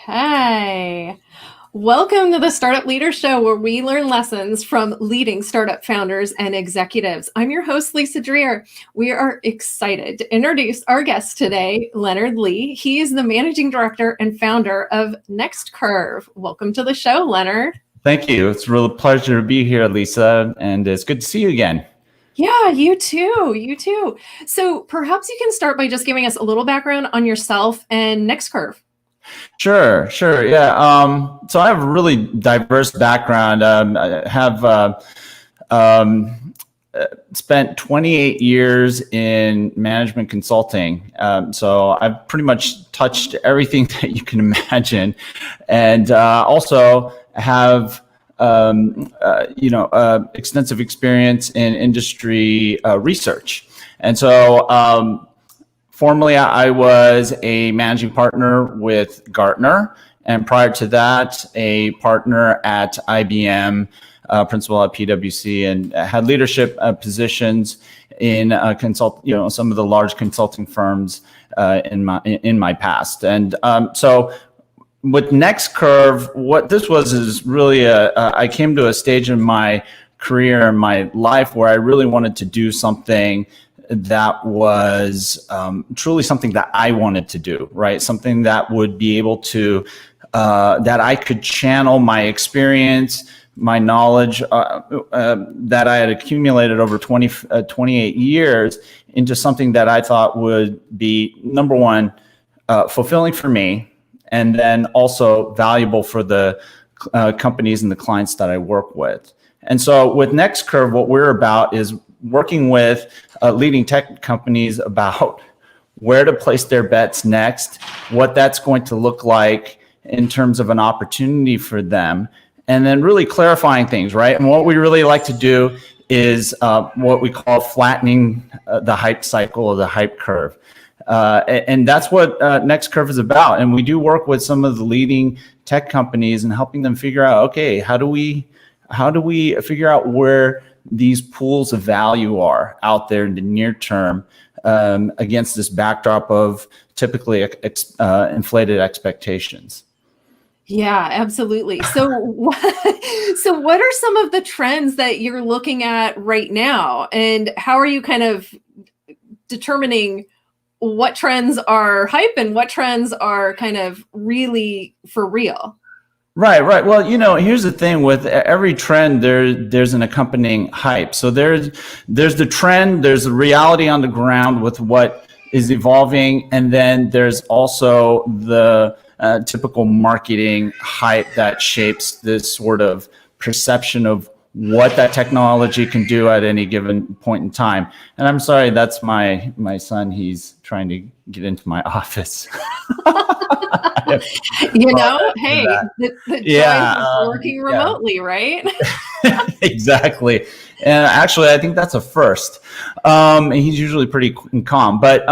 Okay. Welcome to the Startup Leader Show, where we learn lessons from leading startup founders and executives. I'm your host, Lisa Dreher. We are excited to introduce our guest today, Leonard Lee. He is the managing director and founder of Next Curve. Welcome to the show, Leonard. Thank you. It's a real pleasure to be here, Lisa, and it's good to see you again. Yeah, you too. You too. So perhaps you can start by just giving us a little background on yourself and Next Curve. Sure. Yeah. So I have a really diverse background. I have spent 28 years in management consulting. So I've pretty much touched everything that you can imagine, and also have extensive experience in industry research. And so formerly, I was a managing partner with Gartner, and prior to that, a partner at IBM, principal at PwC, and had leadership positions in some of the large consulting firms in my past. And so with Next Curve, what this was is really I came to a stage in my career and my life where I really wanted to do something that was truly something that I wanted to do, right? Something that would be able to, that I could channel my experience, my knowledge that I had accumulated over 28 years into something that I thought would be, number one, fulfilling for me, and then also valuable for the companies and the clients that I work with. And so with Next Curve, what we're about is working with leading tech companies about where to place their bets next, what that's going to look like in terms of an opportunity for them, and then really clarifying things, right? And what we really like to do is what we call flattening the hype cycle or the hype curve. And that's what Next Curve is about. And we do work with some of the leading tech companies and helping them figure out, okay, how do we figure out where these pools of value are out there in the near term against this backdrop of typically inflated expectations. Yeah, absolutely. So what are some of the trends that you're looking at right now, and how are you kind of determining what trends are hype and what trends are kind of really for real? Right. Well, here's the thing with every trend, there's an accompanying hype. So there's the trend, there's the reality on the ground with what is evolving, and then there's also the typical marketing hype that shapes this sort of perception of what that technology can do at any given point in time. And I'm sorry, that's my son. He's trying to get into my office. Hey, the joy of working remotely, right? Exactly. And actually, I think that's a first. He's usually pretty calm, but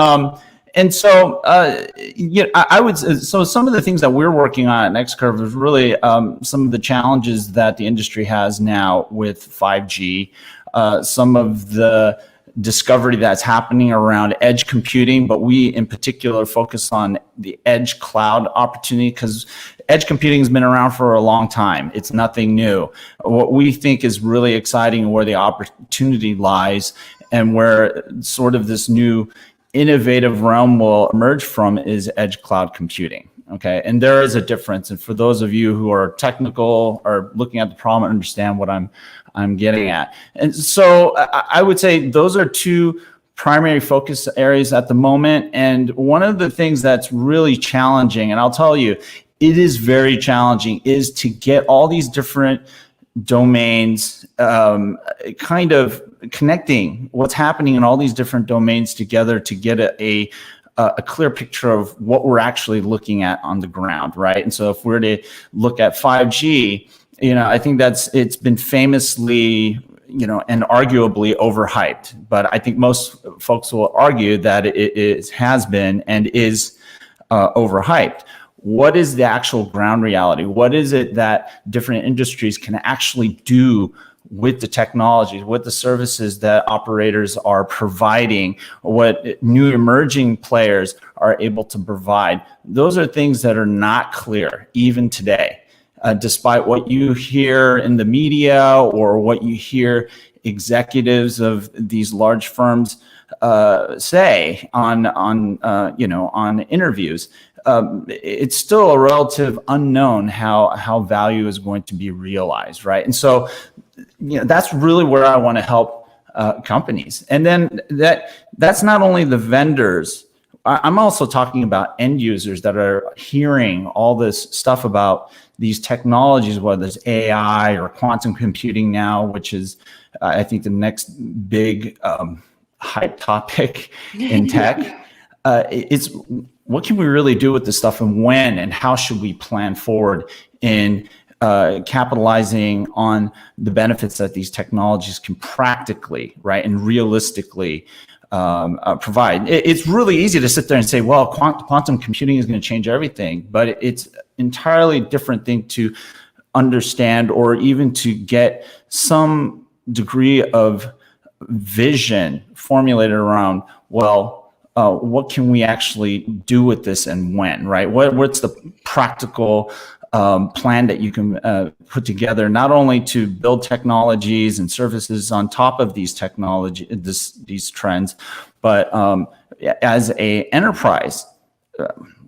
and so I would. So some of the things that we're working on at Next Curve is really some of the challenges that the industry has now with 5G. Some of the discovery that's happening around edge computing, but we in particular focus on the edge cloud opportunity because edge computing has been around for a long time. It's nothing new. What we think is really exciting and where the opportunity lies and where sort of this new innovative realm will emerge from is edge cloud computing. Okay, and there is a difference. And for those of you who are technical or looking at the problem and understand what I'm getting at. And so I would say those are two primary focus areas at the moment. And one of the things that's really challenging, and I'll tell you, it is very challenging, is to get all these different domains kind of connecting what's happening in all these different domains together to get a clear picture of what we're actually looking at on the ground, right? And so if we're to look at 5G, I think it's been famously, and arguably overhyped, but I think most folks will argue that it has been and is overhyped. What is the actual ground reality? What is it that different industries can actually do with the technologies, with the services that operators are providing, what new emerging players are able to provide. Those are things that are not clear even today, despite what you hear in the media or what you hear executives of these large firms say on interviews. It's still a relative unknown how value is going to be realized, right? And so, that's really where I want to help companies. And then that's not only the vendors. I'm also talking about end users that are hearing all this stuff about these technologies, whether it's AI or quantum computing now, which is, I think, the next big hype topic in tech. It's what can we really do with this stuff, and when and how should we plan forward in capitalizing on the benefits that these technologies can practically, right, and realistically provide. It's really easy to sit there and say, well, quantum computing is going to change everything, but it's entirely different thing to understand or even to get some degree of vision formulated around, well, what can we actually do with this and when, right? What's the practical plan that you can put together, not only to build technologies and services on top of these these trends, but as a enterprise,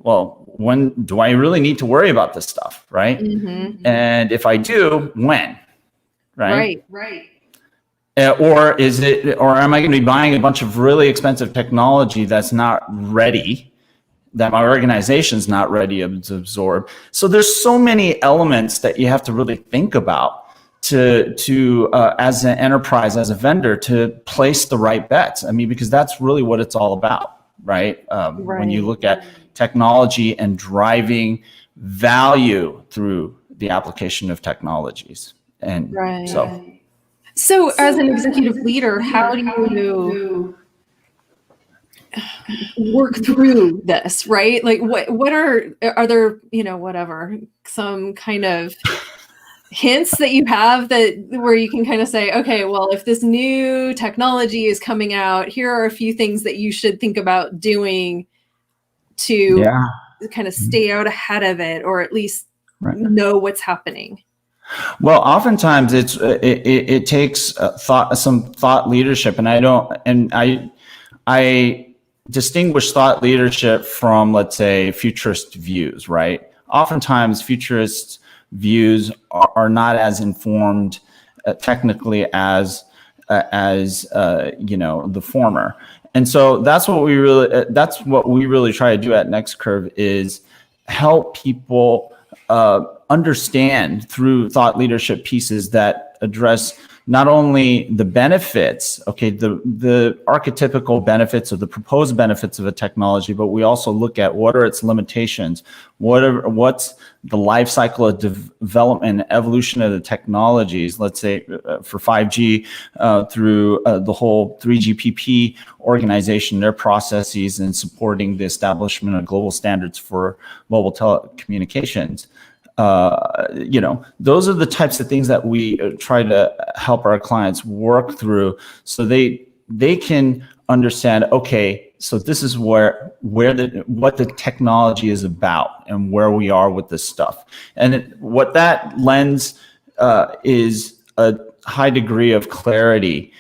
well, when do I really need to worry about this stuff, right? Mm-hmm. And if I do, when, right? Right. Or am I going to be buying a bunch of really expensive technology that's not ready, that my organization's not ready to absorb? So there's so many elements that you have to really think about to as an enterprise, as a vendor, to place the right bets. I mean, because that's really what it's all about, right? When you look at technology and driving value through the application of technologies. And So as an executive leader, how do you work through this, right? Like what are there, whatever, some kind of hints that you have that where you can kind of say, okay, well, if this new technology is coming out, here are a few things that you should think about doing to kind of stay out ahead of it, or at least know what's happening. Well, oftentimes it takes some thought leadership, and I distinguish thought leadership from, let's say, futurist views, right? Oftentimes, futurist views are not as informed technically as the former, and so that's what we really try to do at NextCurve, is help people understand through thought leadership pieces that address not only the benefits, the archetypical benefits or the proposed benefits of a technology, but we also look at what are its limitations, what's the life cycle of development and evolution of the technologies, let's say for 5G through the whole 3GPP organization, their processes in supporting the establishment of global standards for mobile telecommunications. Those are the types of things that we try to help our clients work through, so they can understand, okay, so this is what the technology is about and where we are with this stuff. And what that lends is a high degree of clarity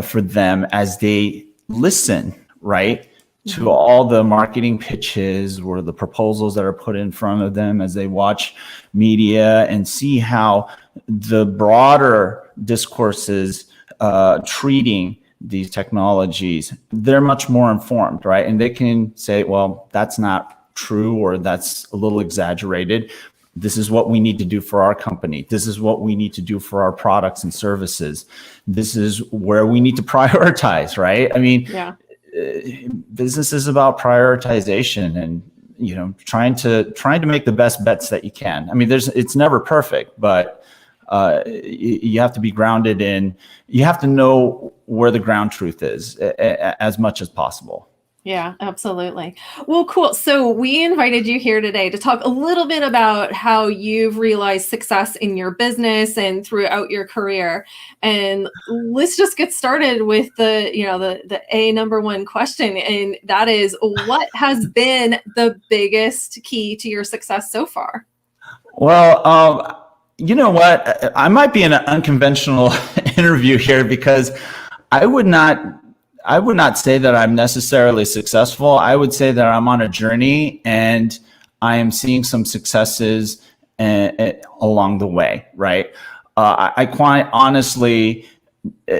for them as they listen, right, to all the marketing pitches or the proposals that are put in front of them, as they watch media and see how the broader discourses treating these technologies. They're much more informed, right? And they can say, well, that's not true, or that's a little exaggerated. This is what we need to do for our company. This is what we need to do for our products and services. This is where we need to prioritize, right? I mean, business is about prioritization and trying to make the best bets that you can. I mean, it's never perfect, but you have to be grounded in, you have to know where the ground truth is as much as possible. Yeah, absolutely. Well, cool. So we invited you here today to talk a little bit about how you've realized success in your business and throughout your career. And let's just get started with the A number one question. And that is, what has been the biggest key to your success so far? Well, you know what? I might be in an unconventional interview here because I would not I would not say that I'm necessarily successful. I would say that I'm on a journey and I am seeing some successes along the way, right? I quite honestly,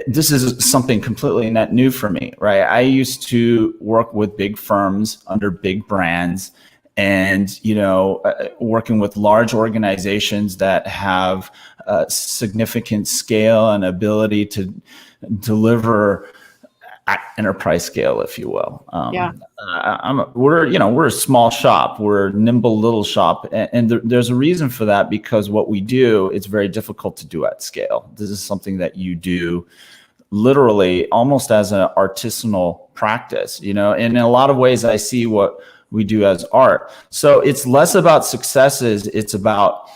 this is something completely net new for me, right? I used to work with big firms under big brands and, working with large organizations that have significant scale and ability to deliver at enterprise scale, if you will. Yeah. We're a small shop. We're a nimble little shop, and there's a reason for that because what we do, it's very difficult to do at scale. This is something that you do literally almost as an artisanal practice. And in a lot of ways, I see what we do as art. So it's less about successes. It's about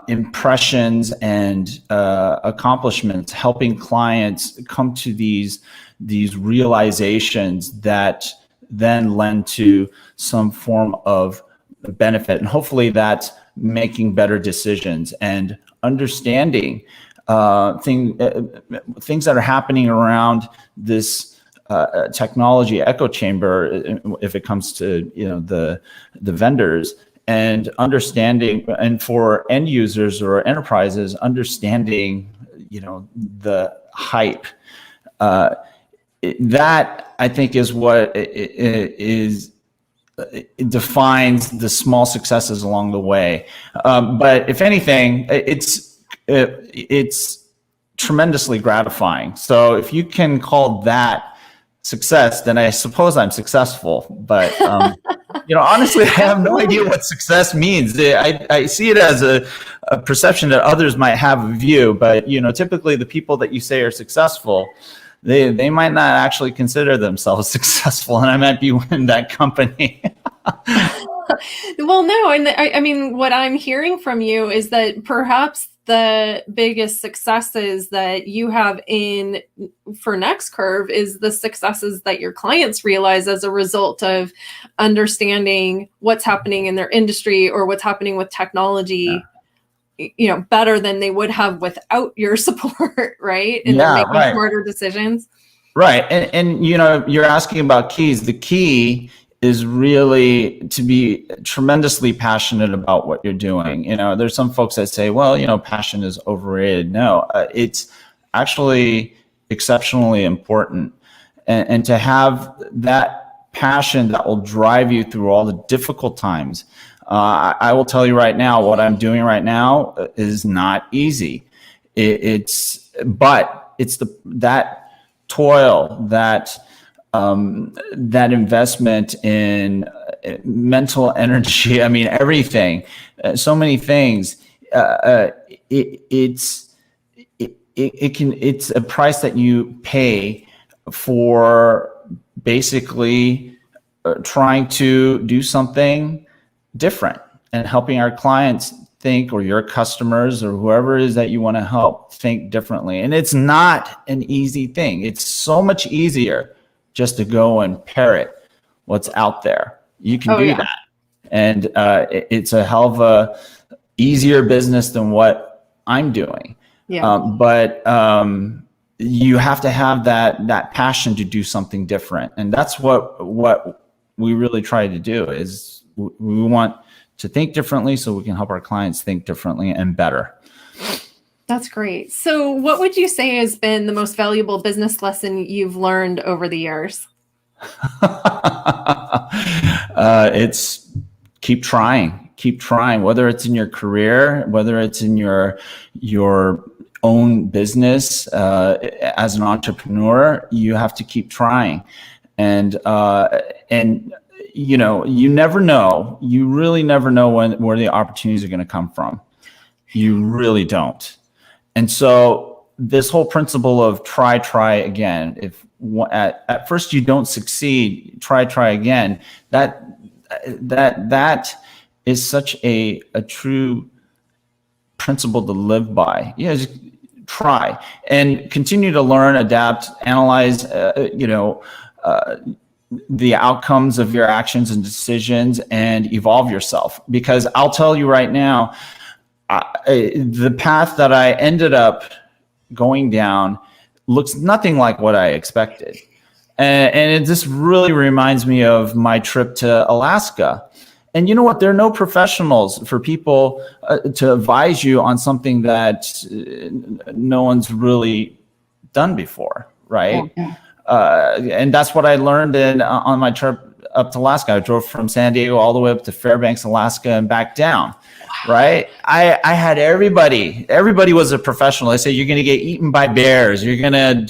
impressions and accomplishments, helping clients come to these realizations that then lend to some form of benefit, and hopefully that's making better decisions and understanding things that are happening around this technology echo chamber, if it comes to the vendors. And understanding, and for end users or enterprises, understanding, the hype. That I think is what it defines the small successes along the way. But if anything, it's tremendously gratifying. So if you can call that success, then I suppose I'm successful. But honestly, I have no idea what success means. I see it as a perception that others might have of you, but typically the people that you say are successful, they might not actually consider themselves successful, and I might be in that company. Well, no, and I mean, what I'm hearing from you is that perhaps the biggest successes that you have for Next Curve is the successes that your clients realize as a result of understanding what's happening in their industry or what's happening with technology, better than they would have without your support, right? And they're making smarter decisions. Right. And you're asking about keys. The key is really to be tremendously passionate about what you're doing. There's some folks that say, well, passion is overrated. No, it's actually exceptionally important. And to have that passion that will drive you through all the difficult times. I will tell you right now, what I'm doing right now is not easy. But it's that toil, that investment in mental energy. I mean, everything, so many things. It's a price that you pay for basically trying to do something different and helping our clients think, or your customers, or whoever it is that you want to help think differently. And it's not an easy thing. It's so much easier just to go and parrot what's out there. You can do that. And it's a hell of a easier business than what I'm doing. Yeah. But you have to have that passion to do something different. And that's what we really try to do, is we want to think differently so we can help our clients think differently and better. That's great. So what would you say has been the most valuable business lesson you've learned over the years? It's keep trying, whether it's in your career, whether it's in your own business. As an entrepreneur, you have to keep trying. And you never know. You really never know where the opportunities are going to come from. You really don't. And so this whole principle of try again. If at first you don't succeed, try again. That is such a true principle to live by. Just try and continue to learn, adapt, analyze. The outcomes of your actions and decisions, and evolve yourself. Because I'll tell you right now, the path that I ended up going down looks nothing like what I expected. And this really reminds me of my trip to Alaska. And you know what? There are no professionals for people to advise you on something that no one's really done before, right? Yeah. And that's what I learned on my trip up to Alaska. I drove from San Diego all the way up to Fairbanks, Alaska, and back down. Right? I had everybody was a professional. They say, you're going to get eaten by bears. You're going to,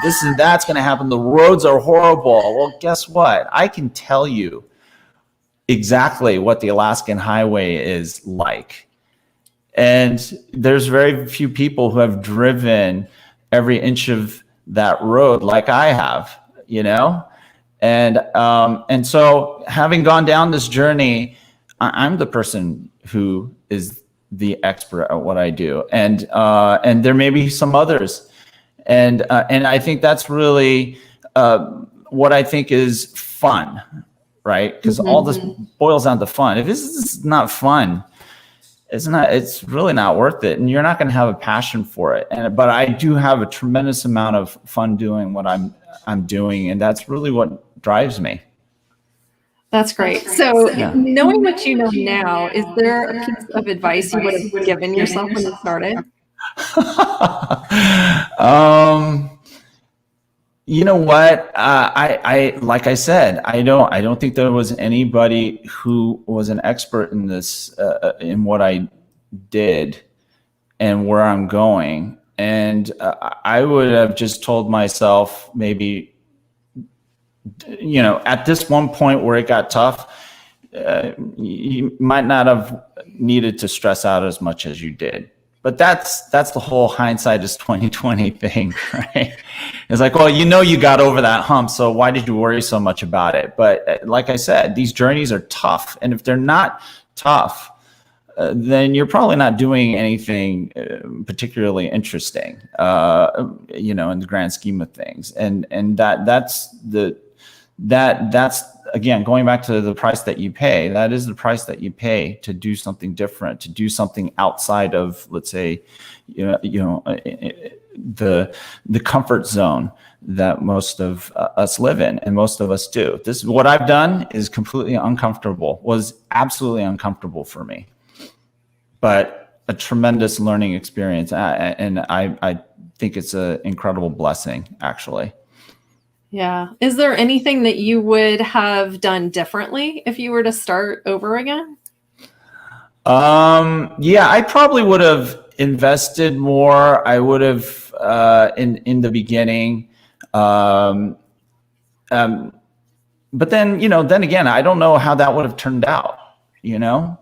this and that's going to happen. The roads are horrible. Well, guess what? I can tell you exactly what the Alaskan highway is like. And there's very few people who have driven every inch of that road like I have, and so having gone down this journey, I'm the person who is the expert at what I do, and there may be some others, and I think that's really what I think is fun, right? Because all this boils down to fun. If this is not fun, it's really not worth it, and you're not going to have a passion for it. But I do have a tremendous amount of fun doing what I'm doing, and that's really what drives me. That's great. So knowing what you know now, is there a piece of advice you would have given yourself when you started? You know what? I like I said, I don't think there was anybody who was an expert in this, in what I did and where I'm going. And I would have just told myself, maybe, at this one point where it got tough, you might not have needed to stress out as much as you did. But that's the whole hindsight is 2020 thing, right? It's like, well, you got over that hump, so why did you worry so much about it? But like I said, these journeys are tough, and if they're not tough, then you're probably not doing anything particularly interesting, in the grand scheme of things. And that's again, going back to the price that you pay, that is the price that you pay to do something different, to do something outside of, let's say, the comfort zone that most of us live in, and most of us do. This, what I've done, is completely uncomfortable, was absolutely uncomfortable for me, but a tremendous learning experience. And I think it's an incredible blessing, actually. Yeah. Is there anything that you would have done differently if you were to start over again? Yeah, I probably would have invested more. I would have, in the beginning. But then, then again, I don't know how that would have turned out, Yeah.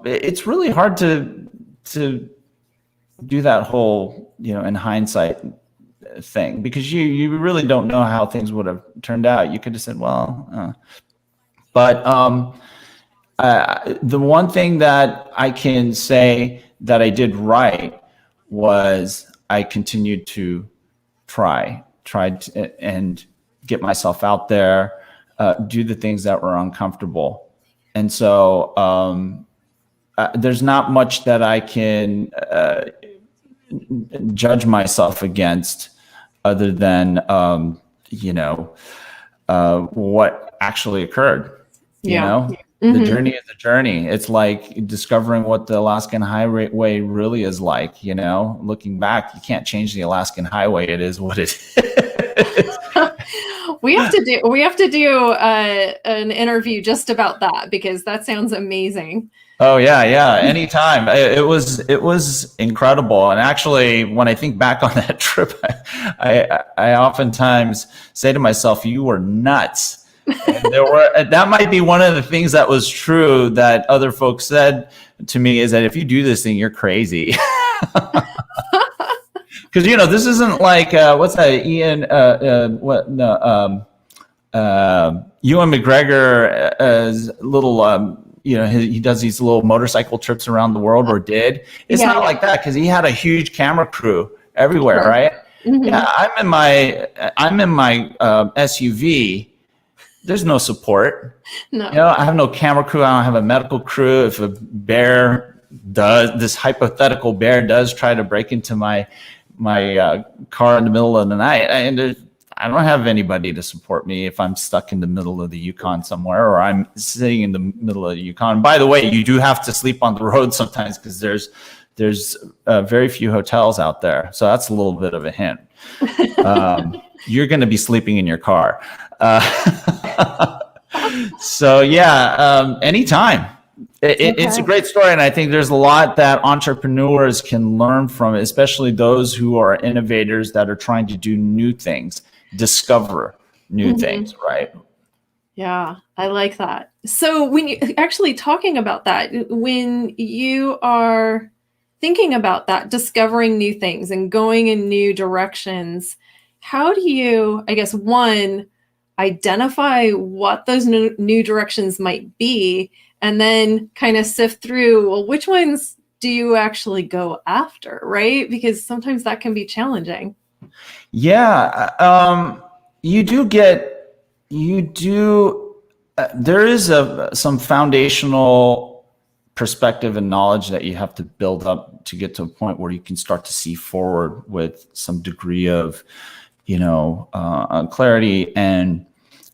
It's really hard to do that whole, in hindsight thing, because you really don't know how things would have turned out. You could have said, but the one thing that I can say that I did right was I continued to tried and get myself out there, do the things that were uncomfortable. And so there's not much that I can judge myself against, other than what actually occurred. The journey is a journey. It's like discovering what the Alaskan highway really is like. Looking back, you can't change the Alaskan highway. It is what it is. We have to do an interview just about that, because that sounds amazing. Oh yeah. Anytime. It was incredible. And actually, when I think back on that trip, I oftentimes say to myself, you were nuts. And that might be one of the things that was true that other folks said to me, is that if you do this thing, you're crazy. because this isn't like what's that Ian what no Ewan McGregor as little he does these little motorcycle trips around the world, or did. It's not like that, because he had a huge camera crew everywhere, sure. Right? Mm-hmm. Yeah, I'm in my SUV. There's no support. No. I have no camera crew. I don't have a medical crew. If a this hypothetical bear does try to break into my car in the middle of the night, I don't have anybody to support me if I'm stuck in the middle of the Yukon somewhere, or I'm sitting in the middle of the Yukon. By the way, you do have to sleep on the road sometimes, because there's very few hotels out there. So that's a little bit of a hint. You're going to be sleeping in your car. So yeah, anytime. It's a great story, and I think there's a lot that entrepreneurs can learn from it, especially those who are innovators that are trying to do new things, discover new things, right? Yeah, I like that. So when you actually talking about that, when you are thinking about that, discovering new things and going in new directions, how do you, I guess, one, identify what those new directions might be, and then kind of sift through, well, which ones do you actually go after, right? Because sometimes that can be challenging. Yeah, there is some foundational perspective and knowledge that you have to build up to get to a point where you can start to see forward with some degree of, clarity, and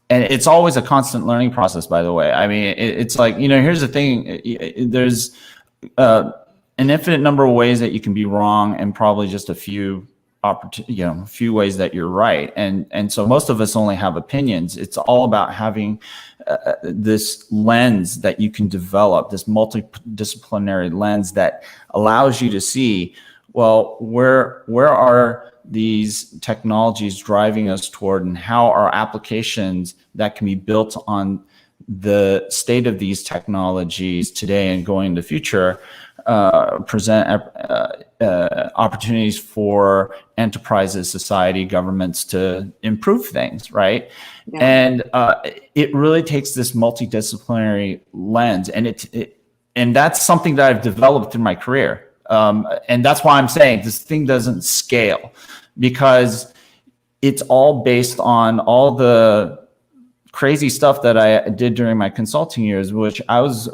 it's always a constant learning process, by the way. I mean, it's like, here's the thing, there's an infinite number of ways that you can be wrong, and probably just a few few ways that you're right. And so most of us only have opinions. It's all about having this lens that you can develop, this multidisciplinary lens that allows you to see, well, where are these technologies driving us toward, and how are applications that can be built on the state of these technologies today and going into the future present opportunities for enterprises, society, governments to improve things, right? Yeah. And it really takes this multidisciplinary lens, and that's something that I've developed in my career. And that's why I'm saying this thing doesn't scale, because it's all based on all the crazy stuff that I did during my consulting years, which I was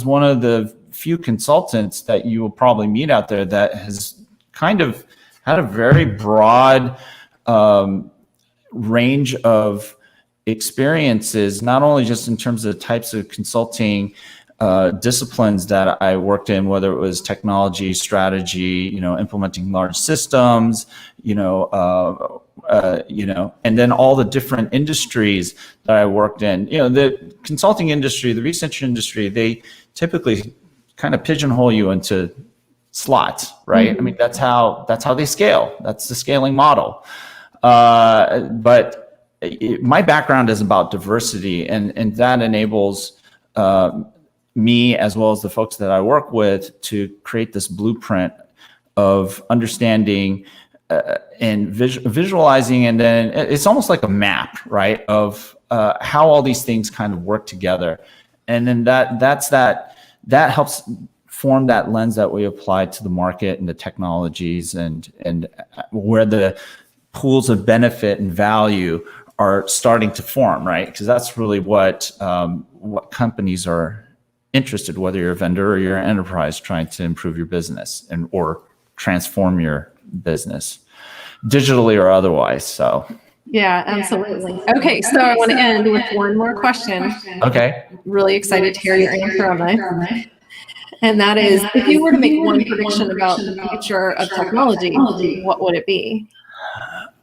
one of the few consultants that you will probably meet out there that has kind of had a very broad range of experiences, not only just in terms of the types of consulting disciplines that I worked in, whether it was technology, strategy, implementing large systems, and then all the different industries that I worked in. The consulting industry, the research industry, they typically kind of pigeonhole you into slots, right? Mm-hmm. I mean, that's how they scale. That's the scaling model. But my background is about diversity, and that enables me, as well as the folks that I work with, to create this blueprint of understanding and visualizing, and then it's almost like a map, right, of how all these things kind of work together, and then that helps form that lens that we apply to the market and the technologies, and where the pools of benefit and value are starting to form, right? Because that's really what companies are interested, whether you're a vendor or you're an enterprise trying to improve your business or transform your business, digitally or otherwise. So yeah, absolutely. Okay, so I want to end with one more question. Okay. Really excited to hear your answer on that. And that is, if you were to make one prediction about the future of technology, what would it be?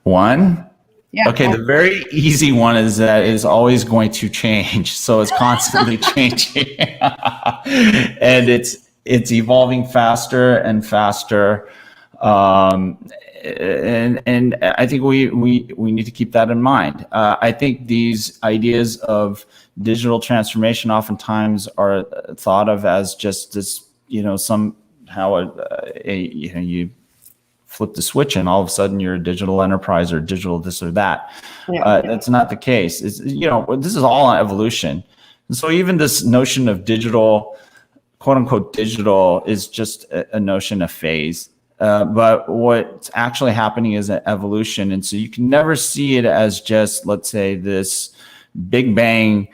One? Yeah. Okay, the very easy one is that it is always going to change. So it's constantly changing. And it's evolving faster and faster. And I think we need to keep that in mind. I think these ideas of digital transformation oftentimes are thought of as just this, somehow you flip the switch and all of a sudden you're a digital enterprise or digital this or that. Yeah. That's not the case. It's, this is all on evolution. And so even this notion of digital, quote unquote, digital is just a notion of phase. But what's actually happening is an evolution. And so you can never see it as just, let's say, this big bang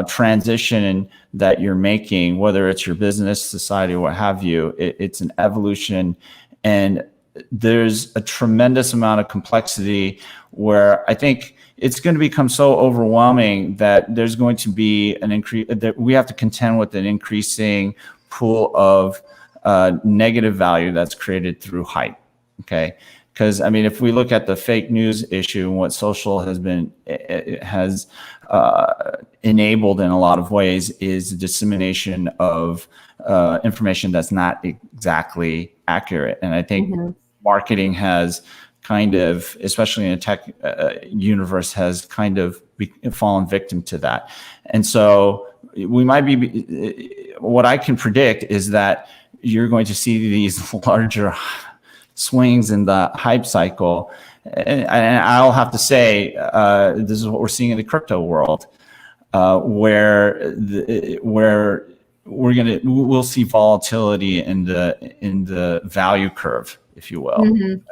transition that you're making, whether it's your business, society, or what have you. It's an evolution. And there's a tremendous amount of complexity where I think it's going to become so overwhelming that there's going to be an increase, that we have to contend with an increasing pool of negative value that's created through hype. Okay. Because I mean, if we look at the fake news issue and what social has been, enabled in a lot of ways is the dissemination of information that's not exactly accurate. And I think marketing has kind of, especially in a tech universe, has kind of fallen victim to that. And so we might be, what I can predict is that you're going to see these larger swings in the hype cycle. And I'll have to say, this is what we're seeing in the crypto world, where we'll see volatility in the value curve, if you will,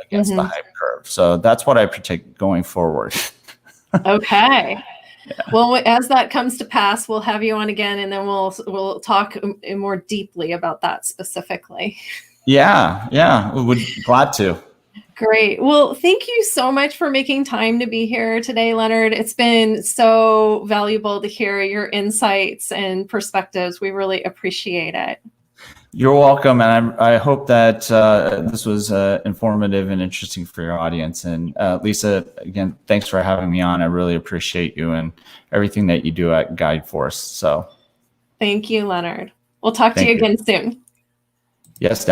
against the hype curve. So that's what I predict going forward. Okay. Yeah. Well, as that comes to pass, we'll have you on again, and then we'll talk more deeply about that specifically. Yeah, we would glad to. Great. Well, thank you so much for making time to be here today, Leonard. It's been so valuable to hear your insights and perspectives. We really appreciate it. You're welcome. And I hope that this was informative and interesting for your audience. And Lisa, again, thanks for having me on. I really appreciate you and everything that you do at Guideforce. So thank you, Leonard. We'll talk to you again soon. Yes, definitely.